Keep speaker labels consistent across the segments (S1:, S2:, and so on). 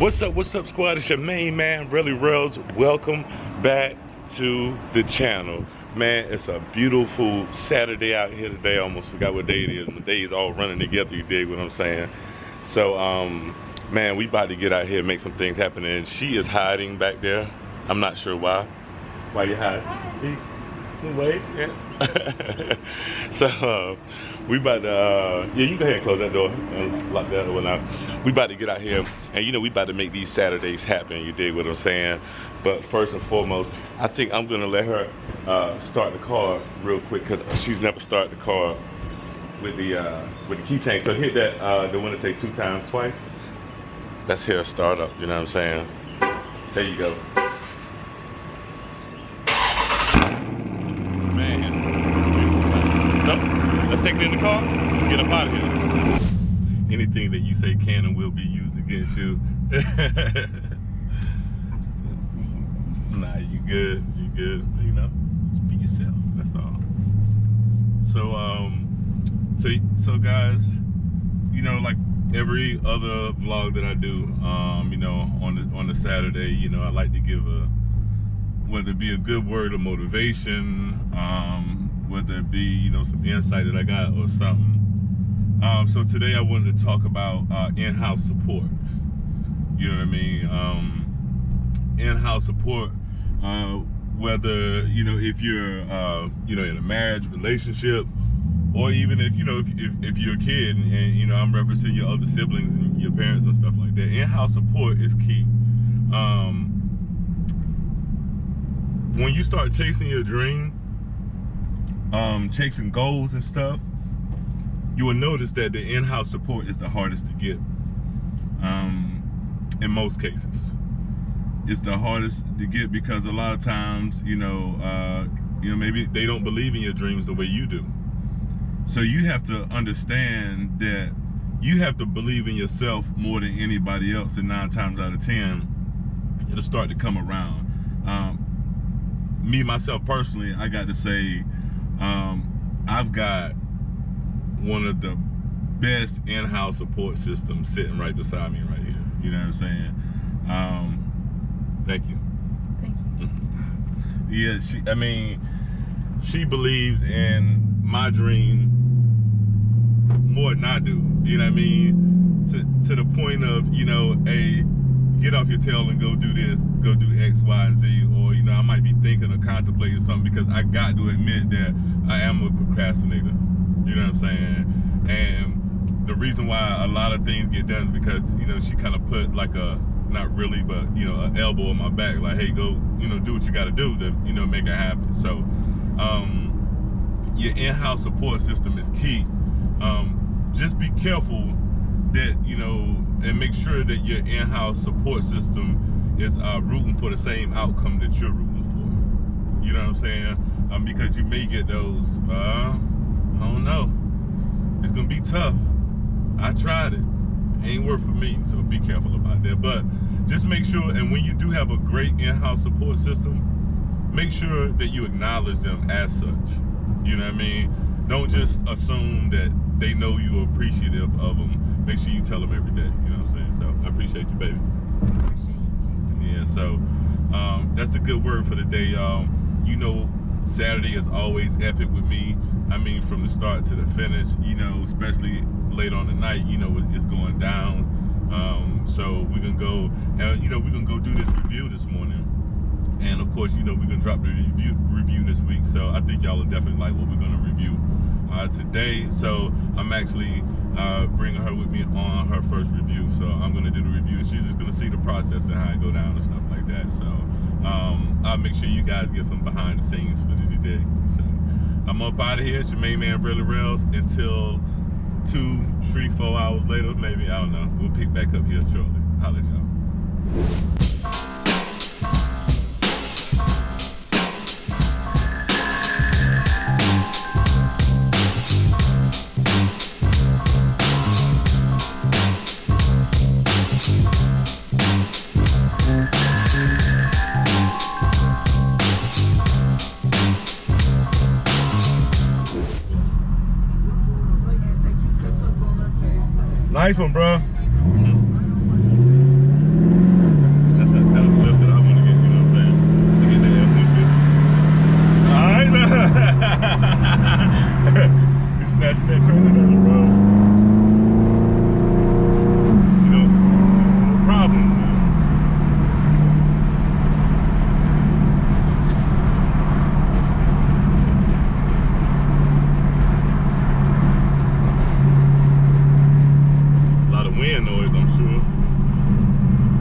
S1: What's up, squad? It's your main man, Relly Rellz. Welcome back to the channel. Man, it's a beautiful Saturday out here today. I almost forgot what day it is. My days all running together, you dig what I'm saying? So, man, we about to get out here and make some things happen. And she is hiding back there. I'm not sure why. Why you hiding? Wait. Yeah. So, we about to, yeah, you go ahead and close that door and lock that other one out. We about to get out here and, you know, we about to make these Saturdays happen, you dig what I'm saying? But first and foremost, I think I'm gonna let her start the car real quick because she's never started the car with the keychain. So hit that, the one that say 2 times twice. That's here start up, you know what I'm saying? There you go. Let's take it in the car and get up out of here. Anything that you say can and will be used against you. Nah, you good, you know, just be yourself, that's all. So guys, you know, like every other vlog that I do, you know, on the Saturday, you know, I like to give whether it be a good word of motivation, whether it be, you know, some insight that I got or something. So today I wanted to talk about in-house support. You know what I mean? In-house support, whether, you know, if you're, you know, in a marriage relationship, or even if, you know, if you're a kid and, you know, I'm referencing your other siblings and your parents and stuff like that, in-house support is key. When you start chasing your dream, chasing goals and stuff, you will notice that the in-house support is the hardest to get. In most cases, it's the hardest to get because a lot of times, you know, maybe they don't believe in your dreams the way you do. So you have to understand that you have to believe in yourself more than anybody else, and 9 times out of 10, it'll start to come around. Me, myself, personally, I got to say, I've got one of the best in-house support systems sitting right beside me right here. You know what I'm saying? Thank you.
S2: Thank you.
S1: Yeah, she believes in my dream more than I do. You know what I mean? To the point of, you know, get off your tail and go do this, go do X, Y, and Z, or, you know, I might be thinking or contemplating something because I got to admit that I am a procrastinator. You know what I'm saying? And the reason why a lot of things get done is because, you know, she kind of put like not really, but, you know, an elbow on my back, like, hey, go, you know, do what you got to do to, you know, make it happen. So, your in-house support system is key. Just be careful that, you know, and make sure that your in-house support system is rooting for the same outcome that you're rooting for. You know what I'm saying? Because you may get those, I don't know, it's gonna be tough. I tried it, ain't work for me, so be careful about that. But just make sure, and when you do have a great in-house support system, make sure that you acknowledge them as such. You know what I mean? Don't just assume that they know you're appreciative of them. Make sure you tell them every day, you know what I'm saying? So I appreciate you, baby.
S2: I appreciate you too.
S1: Yeah, so that's the good word for the day, y'all. You know, Saturday is always epic with me. I mean, from the start to the finish, you know, especially late on the night, you know, it's going down. So we can go, you know, we're gonna go do this review this morning. And of course, you know, we're gonna drop the review this week. So I think y'all will definitely like what we're gonna review today. So I'm actually bringing her with me on her first review. So I'm gonna do the review. She's just gonna see the process and how it go down and stuff like that. So I'll make sure you guys get some behind the scenes footage today. So I'm up out of here. It's your main man, Relly Rellz, until 2, 3, 4 hours later, maybe, I don't know. We'll pick back up here shortly. Holla at y'all. Nice one, bro. catching that trailer down the road. You know, no problem. A lot of wind noise, I'm sure.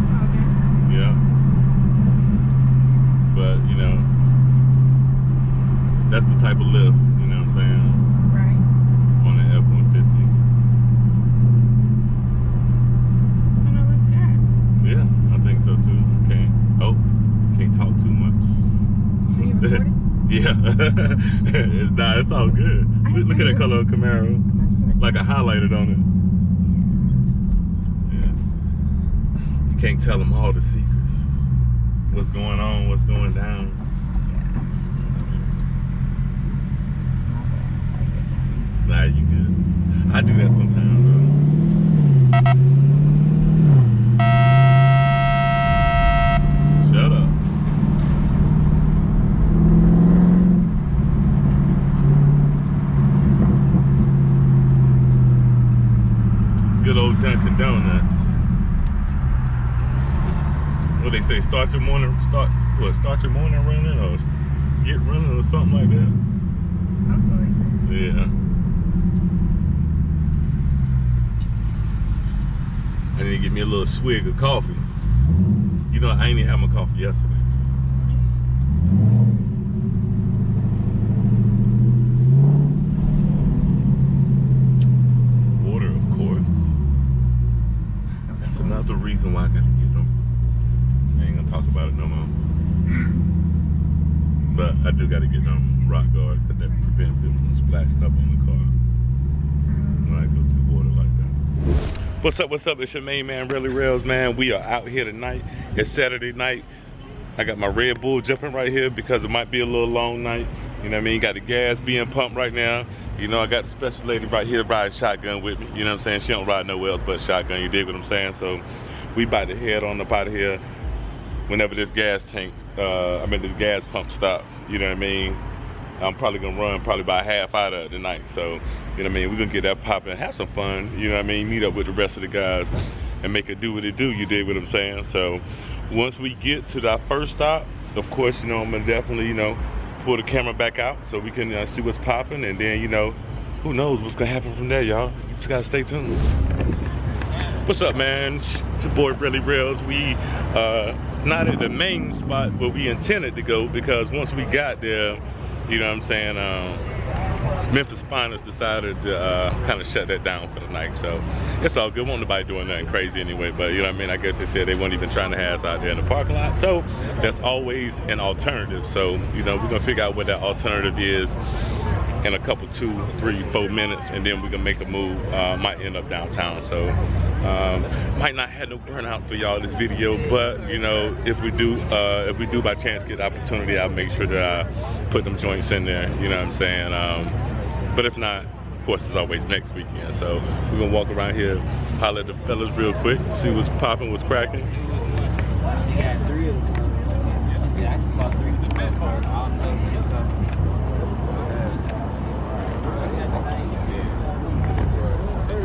S2: It's all good.
S1: Yeah. But, you know, that's the type of lift, you know what I'm saying?
S2: Right.
S1: On the F-150.
S2: It's gonna look good.
S1: Yeah, I think so too. Can't talk too much.
S2: Are you recording?
S1: Yeah. Nah, it's all good. Look at that color of Camaro. Like a highlighted on it. Yeah. You can't tell them all the secrets. What's going on, what's going down. Nah, you good. I do that sometimes, though. Shut up. Good old Dunkin' Donuts. What they say? Start your morning running, or get running, or something like that.
S2: Something like that.
S1: Yeah. I need to get me a little swig of coffee. You know, I ain't even had my coffee yesterday. So. Water, of course. That's another reason why I gotta get them. I ain't gonna talk about it no more. But I do gotta get them rock guards, because that prevents it from splashing up on the car when I go through water like that. What's up? It's your main man, Relly Rellz, man. We are out here tonight. It's Saturday night. I got my Red Bull jumping right here because it might be a little long night. You know what I mean? Got the gas being pumped right now. You know, I got the special lady right here riding shotgun with me. You know what I'm saying? She don't ride nowhere else but shotgun. You dig what I'm saying? So we about to head on up out of here whenever this gas this gas pump stop. You know what I mean? I'm probably gonna run about half out of it tonight. So, you know what I mean? We're gonna get that popping, have some fun, you know what I mean? Meet up with the rest of the guys and make it do what it do, you dig what I'm saying? So once we get to that first stop, of course, you know, I'm gonna definitely, you know, pull the camera back out so we can see what's popping, and then, you know, who knows what's gonna happen from there, y'all. You just gotta stay tuned. What's up, man? It's your boy Relly Rellz. We not at the main spot where we intended to go, because once we got there, you know what I'm saying, Memphis finalists decided to kind of shut that down for the night. So it's all good. Won't nobody doing nothing crazy anyway, but you know what I mean? I guess they said they weren't even trying to have us out there in the parking lot. So that's always an alternative. So, you know, we're gonna figure out what that alternative is in a couple, 2, 3, 4 minutes, and then we're gonna make a move. Might end up downtown. So might not have no burnout for y'all this video, but you know, if we do by chance get the opportunity, I'll make sure that I put them joints in there, you know what I'm saying? But if not, of course, it's always next weekend. So we're gonna walk around here, holler at the fellas real quick, see what's popping, what's cracking.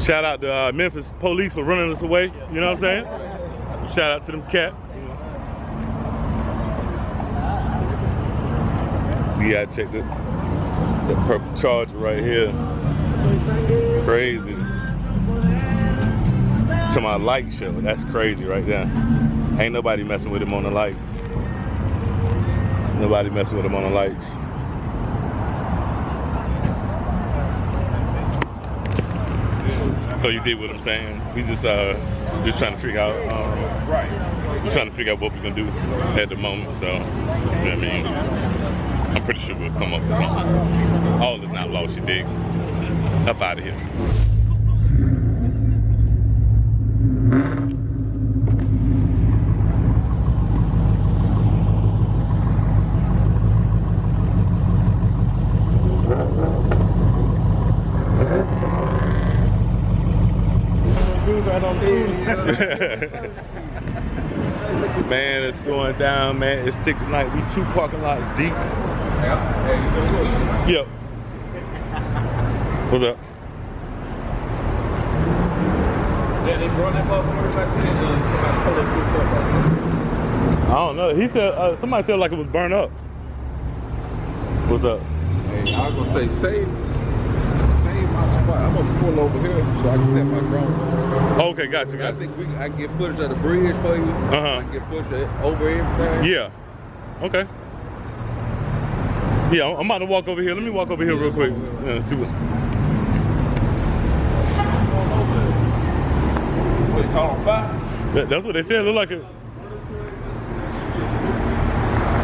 S1: Shout out to Memphis police for running us away, you know what I'm saying? Shout out to them cats. We gotta check the purple Charger right here. Crazy. To my light show, that's crazy right there. Ain't nobody messing with him on the lights. Nobody messing with him on the lights. So you did what I'm saying. We just trying to figure out what we're gonna do at the moment. So, you know what I mean? I'm pretty sure we'll come up with something. All is not lost, you dig? Up out of here. Man, it's going down, man. It's thick tonight. We 2 parking lots deep. Yep. What's up?
S3: Yeah, they brought that motherfucker back in and somebody pulled that bitch up right there.
S1: I don't know. He said somebody said like it was burnt up. What's up?
S3: Hey, I was gonna say save my spot. I'm gonna pull over here so I can set my drone.
S1: Okay, got you.
S3: I think I can get footage of the bridge for you. I can get footage of over everything.
S1: Yeah. Okay. Yeah, I'm about to walk over here. Let me walk over here real quick. See what.
S3: What you call them fire?
S1: That's what they said. Look like it.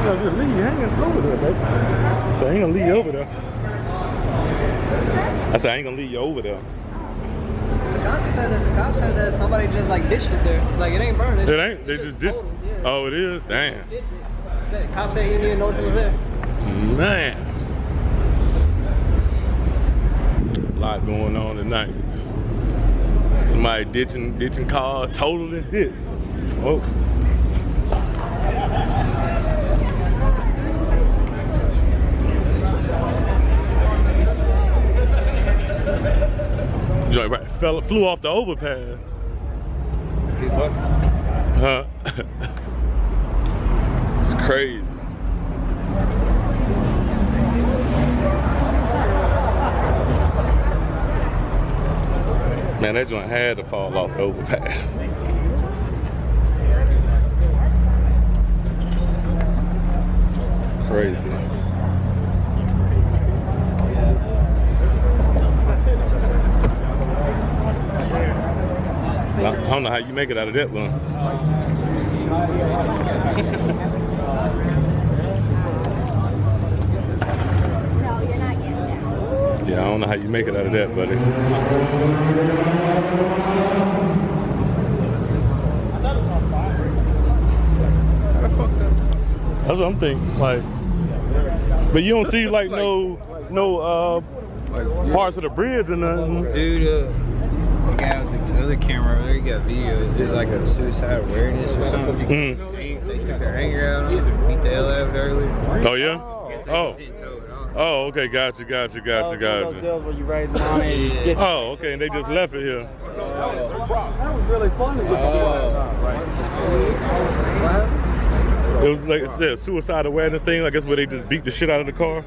S1: Yeah, just leave you hanging over there, baby. So I ain't gonna leave you over there. I said I ain't gonna leave you over there.
S4: The cop said that somebody just like ditched it there. Like it ain't burned.
S1: It ain't. They just ditched. Yeah. Oh, it is. Damn.
S4: The cop said he didn't even know it was there.
S1: Man, a lot going on tonight. Somebody ditching cars, totaling ditch. Oh. Joint right, flew off the overpass. Huh? It's crazy. Man, that joint had to fall off the overpass. Crazy. I don't know how you make it out of that one. Yeah, I don't know how you make it out of that, buddy. That's what I'm thinking. Like, but you don't see like no parts of the bridge or nothing.
S5: Dude, the guy with the other camera over there, he got video. It's like a suicide awareness or something. They took their hanger out on it, beat the hell out of it earlier.
S1: Oh yeah? Oh, okay, gotcha.
S4: Where you write down and
S1: Oh, okay, and they just left it here.
S4: that was really funny.
S1: It was like it's a suicide awareness thing, I guess, where they just beat the shit out of the car.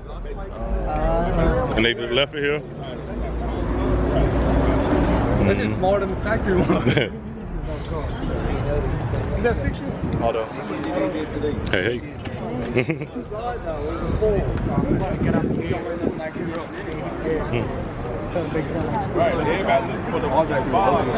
S1: And they just left it here.
S4: This is smaller than the factory one. Is that stiction?
S1: Hold on. Hey.
S3: Right, everybody looking for the object bomb.
S1: I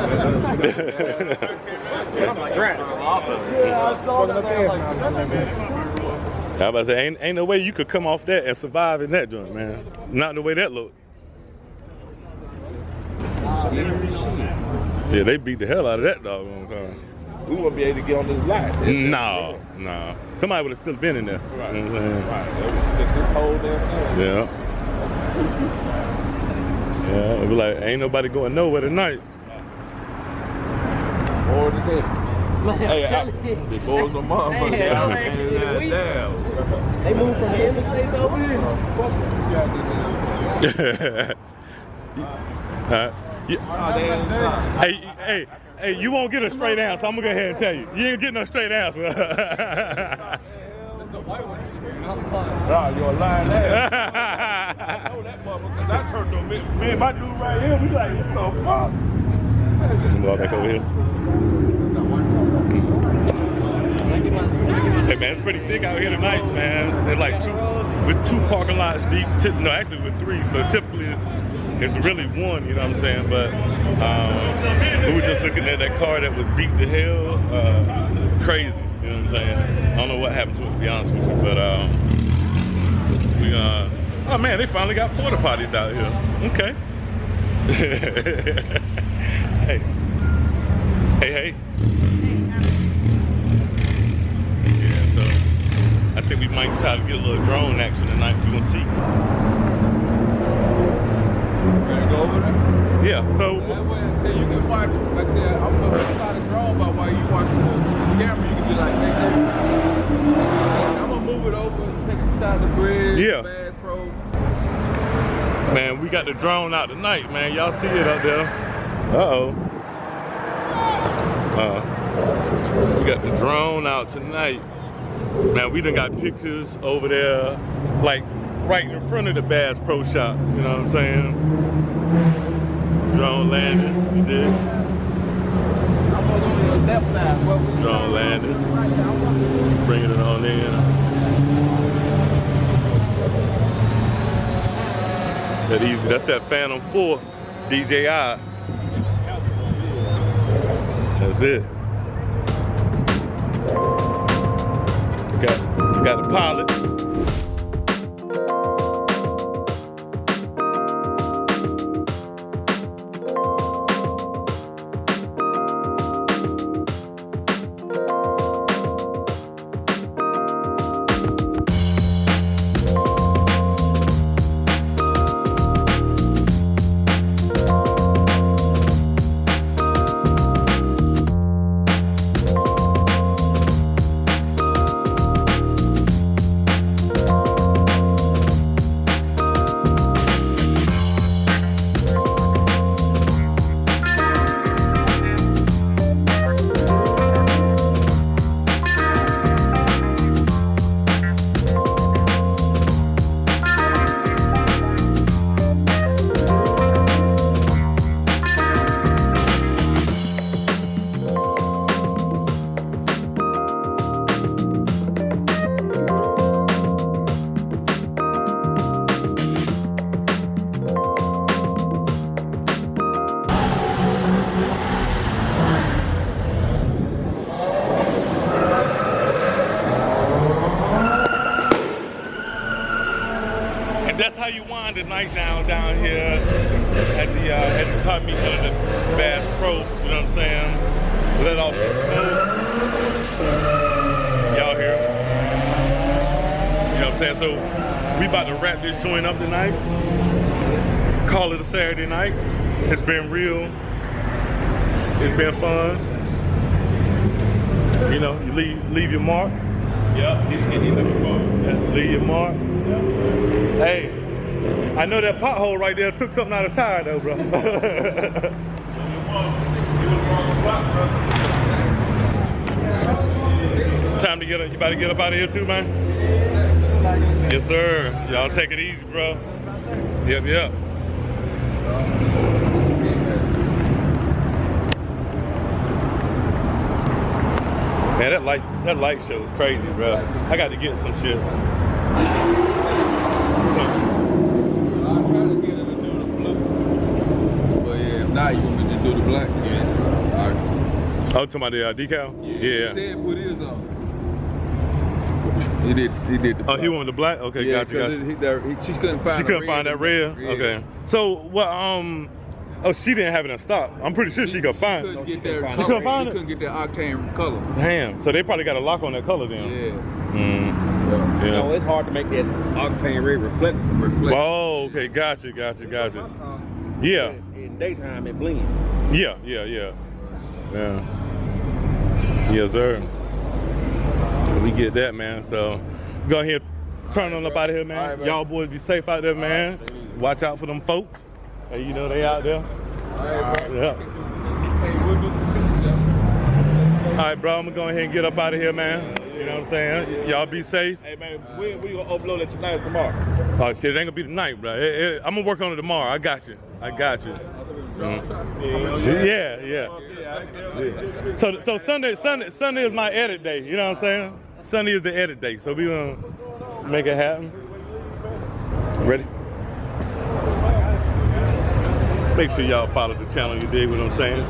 S1: was about to say, ain't no way you could come off that and survive in that joint, man. Not the way that looked. Yeah, they beat the hell out of that doggone car.
S3: We wouldn't be able to get on this lot.
S1: No. Somebody would have still been in there.
S3: Right.
S1: You know what I'm saying?
S3: Right. They would stick this hole there.
S1: Yeah, it'd be like, ain't nobody going nowhere tonight.
S3: Or the head. Hey, the boys are motherfuckers.
S4: Hey,
S3: Damn.
S4: They moved from the interstate over
S1: here. Hey, you won't get a straight answer. I'm gonna go ahead and tell you. You ain't getting no straight answer.
S3: Nah, you're a lying ass. I know that motherfucker, because I turned on me. Man, my dude right here, we like, what the fuck?
S1: Go back over here. Hey man, it's pretty thick out here tonight, man. There's like two parking lots deep. No, actually with 3. So typically it's really 1. You know what I'm saying? But we were just looking at that car that was beat to hell. Crazy. You know what I'm saying? I don't know what happened to it, to be honest with you. But oh man, they finally got porta potties out here. Okay. Hey. Yeah, so I think we might try to get a little drone action tonight. We're gonna see.
S3: Ready to go over there?
S1: Yeah, so
S3: That way, so you can watch, like I said, I'm going to try to draw about while you watch the camera, you can be like, hey, I'm going to move it over, take a shot of the bridge,
S1: Yeah.
S3: Bass Pro.
S1: man, we got the drone out tonight, man. Y'all see it up there. Uh-oh. We got the drone out tonight. Man, we done got pictures over there, like right in front of the Bass Pro Shop. You know what I'm saying? Drone landing, you did? Drone landing. Bringing it on in. That easy. That's that Phantom 4 DJI. That's it. Got the pilot. That's how you wind the night down here at the car meet of the Bass Pro. You know what I'm saying? Let off the snow. Y'all hear? You know what I'm saying? So we about to wrap this joint up tonight. Call it a Saturday night. It's been real. It's been fun. You know, you leave your mark.
S3: Yeah, he left your mark.
S1: Leave your mark.
S3: Yeah.
S1: Hey, I know that pothole right there took something out of the tire though, bro. Time to get up. You about to get up out of here too, man? Yes, sir. Y'all take it easy, bro. Yep. Man, that light show is crazy, bro. I got to get some shit.
S3: I'll try to get her to do the blue. But yeah, if not, you want me to do the black? Yeah, that's fine. All right.
S1: Oh, to my decal? Yeah.
S3: He said put his on. He did the
S1: Oh, he wanted the black? Okay,
S3: yeah,
S1: gotcha.
S3: She couldn't find
S1: that red?
S3: Yeah.
S1: Okay. So, what, oh, she didn't have it in stock. I'm pretty sure she could find it.
S3: She couldn't get
S1: She couldn't find it?
S3: She couldn't get that octane color.
S1: Damn. So they probably got a lock on that color then.
S3: Yeah.
S1: Yeah.
S4: You know, it's hard to make that octane red reflect.
S1: Oh, okay. Gotcha. Yeah.
S4: In daytime, it blends.
S1: Yeah. Yes, sir. We get that, man. So go ahead, turn on up out of here, man.
S3: Right,
S1: Y'all boys be safe out there, man. Watch out for them folks. Hey, you know they out there. Yeah. All right, bro. I'm gonna go ahead and get up out of here, man. You know what I'm saying? Y'all be safe.
S3: Hey man, we gonna upload it tonight or tomorrow?
S1: Oh shit, it ain't gonna be tonight, bro. I'm gonna work on it tomorrow. I got you. Yeah. So Sunday is my edit day. You know what I'm saying? Sunday is the edit day. So we gonna make it happen. Ready? Make sure y'all follow the channel. You dig what I'm saying?